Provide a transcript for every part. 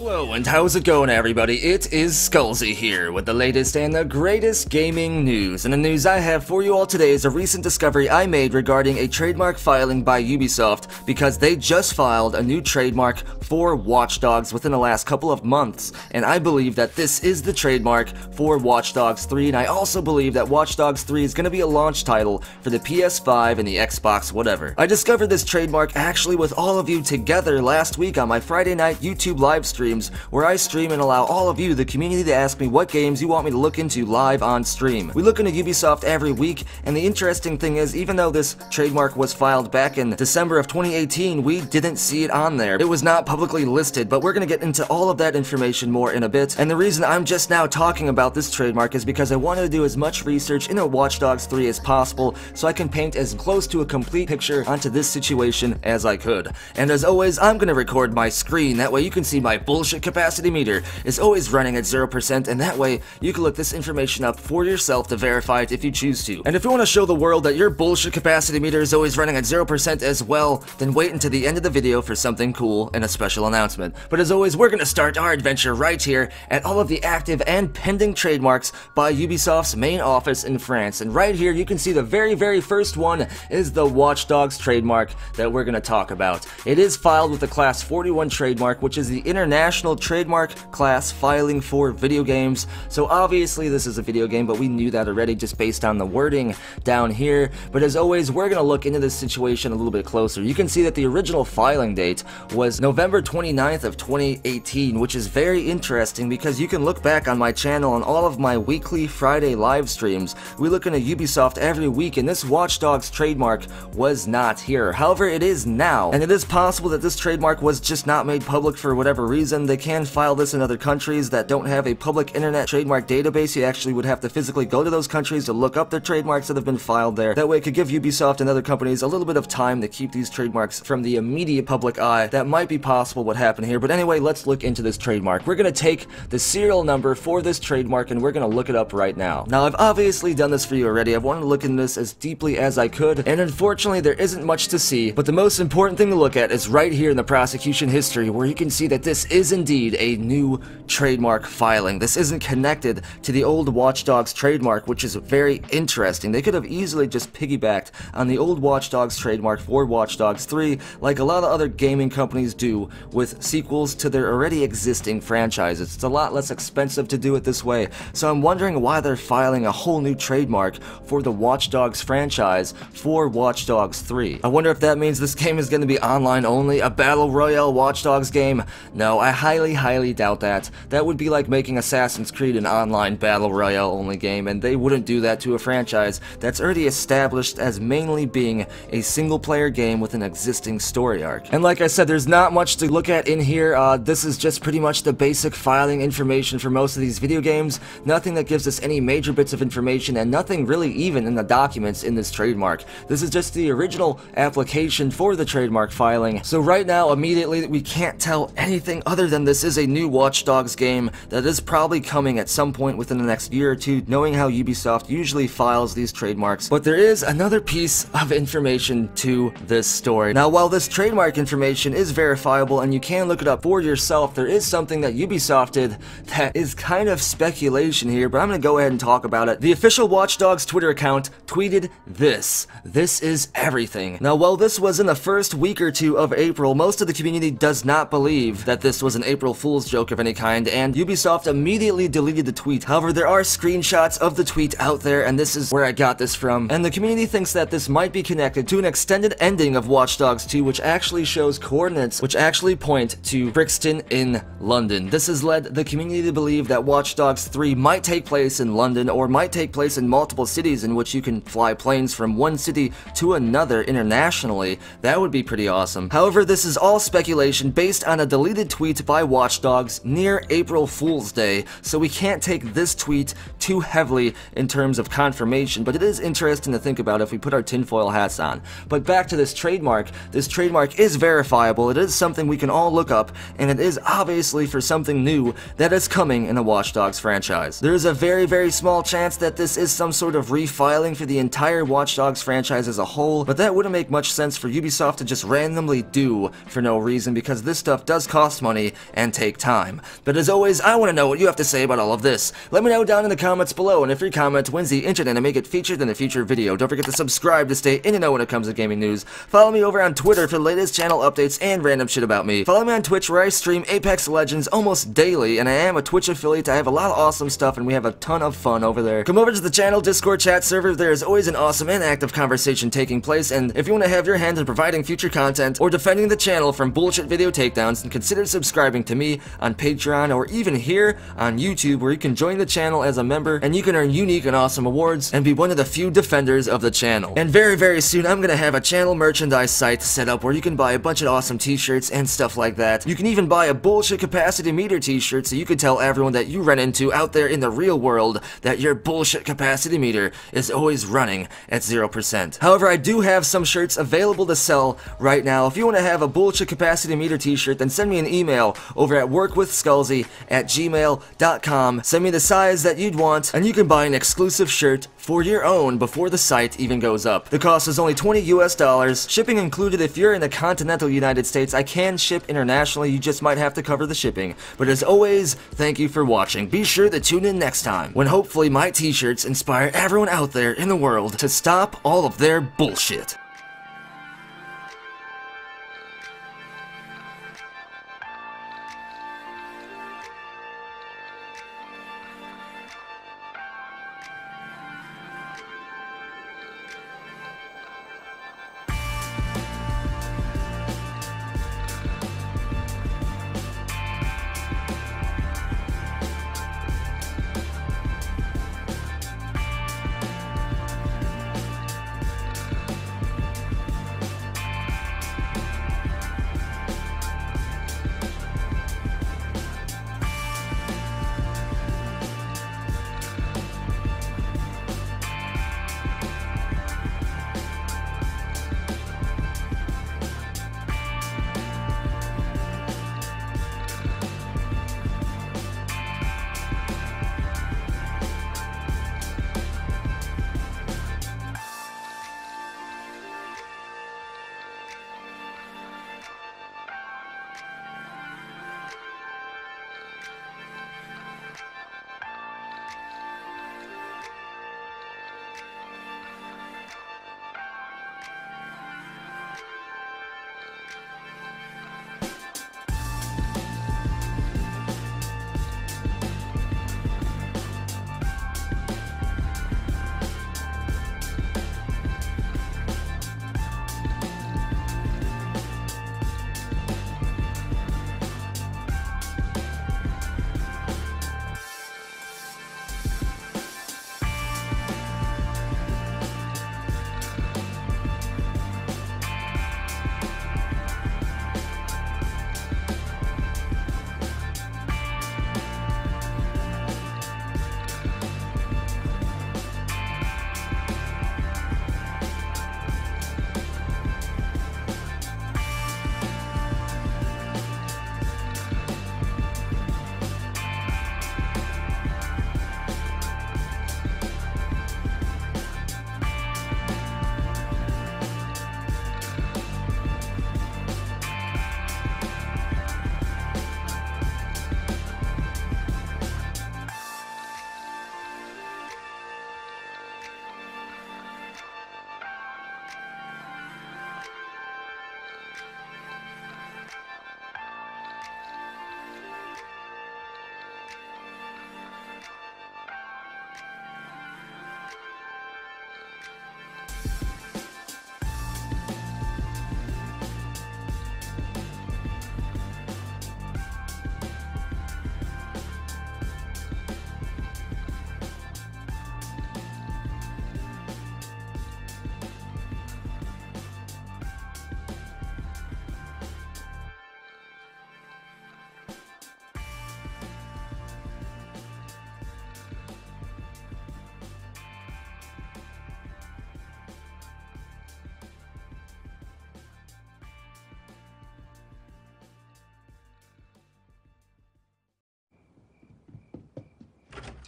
Hello and how's it going, everybody? It is Skullzi here with the latest and the greatest gaming news. And the news I have for you all today is a recent discovery I made regarding a trademark filing by Ubisoft, because they just filed a new trademark for Watch Dogs within the last couple of months. And I believe that this is the trademark for Watch Dogs 3, and I also believe that Watch Dogs 3 is going to be a launch title for the PS5 and the Xbox whatever. I discovered this trademark actually with all of you together last week on my Friday night YouTube live stream, where I stream and allow all of you, the community, to ask me what games you want me to look into live on stream. We look into Ubisoft every week, and the interesting thing is, even though this trademark was filed back in December of 2018, we didn't see it on there. It was not publicly listed, but we're gonna get into all of that information more in a bit. And the reason I'm just now talking about this trademark is because I wanted to do as much research into Watch Dogs 3 as possible, so I can paint as close to a complete picture onto this situation as I could. And as always, I'm gonna record my screen, that way you can see my bullshit capacity meter is always running at 0%, and that way you can look this information up for yourself to verify it if you choose to. And if you want to show the world that your bullshit capacity meter is always running at 0% as well, then wait until the end of the video for something cool and a special announcement. But as always, we're gonna start our adventure right here at all of the active and pending trademarks by Ubisoft's main office in France. And right here you can see the very first one is the Watch Dogs trademark that we're gonna talk about. It is filed with the Class 41 trademark, which is the international trademark class filing for video games. So obviously this is a video game, but we knew that already just based on the wording down here. But as always, we're gonna look into this situation a little bit closer. You can see that the original filing date was November 29th of 2018, which is very interesting because you can look back on my channel on all of my weekly Friday live streams. We look into Ubisoft every week, and this Watch Dogs trademark was not here. However, it is now, and it is possible that this trademark was just not made public for whatever reason. They can file this in other countries that don't have a public internet trademark database. You actually would have to physically go to those countries to look up their trademarks that have been filed there. That way it could give Ubisoft and other companies a little bit of time to keep these trademarks from the immediate public eye. That might be possible what happened here, but anyway, let's look into this trademark. We're gonna take the serial number for this trademark and we're gonna look it up right now. Now, I've obviously done this for you already. I've wanted to look into this as deeply as I could, and unfortunately there isn't much to see, but the most important thing to look at is right here in the prosecution history, where you can see that this is indeed a new trademark filing. This isn't connected to the old Watch Dogs trademark, which is very interesting. They could have easily just piggybacked on the old Watch Dogs trademark for Watch Dogs 3, like a lot of other gaming companies do with sequels to their already existing franchises. It's a lot less expensive to do it this way, so I'm wondering why they're filing a whole new trademark for the Watch Dogs franchise for Watch Dogs 3. I wonder if that means this game is going to be online only, a Battle Royale Watch Dogs game? No, I highly doubt that. That would be like making Assassin's Creed an online Battle Royale only game, and they wouldn't do that to a franchise that's already established as mainly being a single player game with an existing story arc. And like I said, there's not much to look at in here. This is just pretty much the basic filing information for most of these video games. Nothing that gives us any major bits of information, and nothing really even in the documents in this trademark. This is just the original application for the trademark filing. So right now, immediately, we can't tell anything other than this is a new Watch Dogs game that is probably coming at some point within the next year or two, knowing how Ubisoft usually files these trademarks. But there is another piece of information to this story. Now, while this trademark information is verifiable and you can look it up for yourself, there is something that Ubisoft did that is kind of speculation here, but I'm gonna go ahead and talk about it. The official Watch Dogs Twitter account tweeted this. This is everything. Now, while this was in the first week or two of April, most of the community does not believe that this was an April Fool's joke of any kind, and Ubisoft immediately deleted the tweet. However, there are screenshots of the tweet out there, and this is where I got this from. And the community thinks that this might be connected to an extended ending of Watch Dogs 2, which actually shows coordinates which actually point to Brixton in London. This has led the community to believe that Watch Dogs 3 might take place in London, or might take place in multiple cities in which you can fly planes from one city to another internationally. That would be pretty awesome. However, this is all speculation based on a deleted tweet by Watch Dogs near April Fool's Day, so we can't take this tweet too heavily in terms of confirmation, but it is interesting to think about if we put our tinfoil hats on. But back to this trademark is verifiable, it is something we can all look up, and it is obviously for something new that is coming in a Watch Dogs franchise. There is a very small chance that this is some sort of refiling for the entire Watch Dogs franchise as a whole, but that wouldn't make much sense for Ubisoft to just randomly do for no reason, because this stuff does cost money, and take time. But as always, I want to know what you have to say about all of this. Let me know down in the comments below, and if your comment wins the internet and make it featured in a future video, don't forget to subscribe to stay in the know when it comes to gaming news. Follow me over on Twitter for the latest channel updates and random shit about me. Follow me on Twitch where I stream Apex Legends almost daily, and I am a Twitch affiliate. I have a lot of awesome stuff, and we have a ton of fun over there. Come over to the channel Discord chat server. There is always an awesome and active conversation taking place, and if you want to have your hand in providing future content or defending the channel from bullshit video takedowns, then consider subscribing to me on Patreon or even here on YouTube, where you can join the channel as a member and you can earn unique and awesome awards and be one of the few defenders of the channel. And very soon I'm gonna have a channel merchandise site set up where you can buy a bunch of awesome t-shirts and stuff like that. You can even buy a bullshit capacity meter t-shirt so you can tell everyone that you run into out there in the real world that your bullshit capacity meter is always running at 0%. However, I do have some shirts available to sell right now. If you want to have a bullshit capacity meter t-shirt, then send me an email over at workwithskullzi@gmail.com. Send me the size that you'd want, and you can buy an exclusive shirt for your own before the site even goes up. The cost is only $20 US, shipping included. If you're in the continental United States, I can ship internationally, you just might have to cover the shipping. But as always, thank you for watching. Be sure to tune in next time, when hopefully my t-shirts inspire everyone out there in the world to stop all of their bullshit.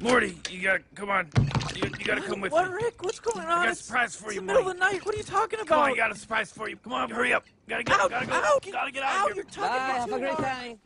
Morty, you gotta, come on. You gotta come with me. What, Rick? What's going on? I got a surprise for you, It's the middle Morty. of the night. What are you talking about? Come on, I got a surprise for you. Come on, hurry up. Gotta get, Ow, gotta go. ow, Gotta get out ow, of here. you're talking Bye, about have a great time.